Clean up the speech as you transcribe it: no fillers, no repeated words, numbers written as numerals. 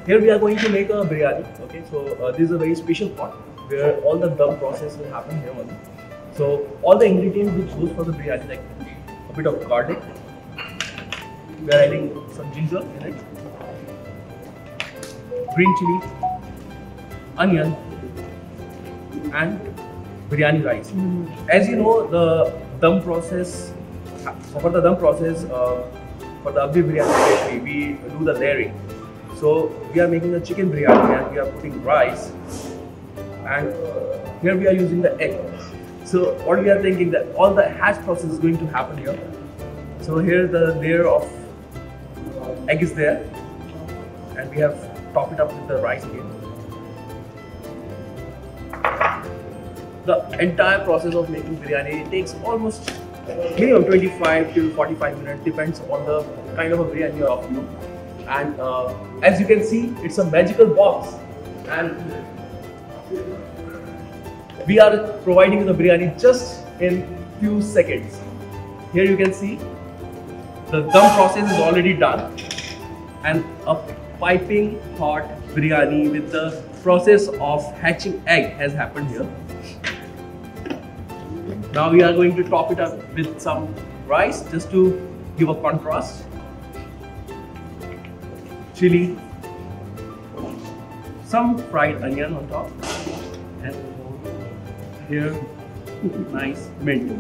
Here we are going to make a biryani. Okay, so this is a very special pot where all the dum process will happen here only. So all the ingredients which goes for the biryani, like a bit of garlic, we are adding some ginger in it, green chili, onion, and biryani rice. As you know, the dum process, for the dum process, for the Abdi biryani recipe, we do the layering. So we are making a chicken biryani and we are putting rice, and here we are using the egg. So what we are thinking that all the hatch process is going to happen here. So here the layer of egg is there, and we have topped it up with the rice again. The entire process of making biryani takes almost minimum 25 to 45 minutes, depends on the kind of a biryani you are offering. And as you can see, it's a magical box, and we are providing the biryani just in few seconds. Here you can see the dum process is already done, and a piping hot biryani with the process of hatching egg has happened here. Now we are going to top it up with some rice just to give a contrast. Chili, some fried onion on top, and here nice mint.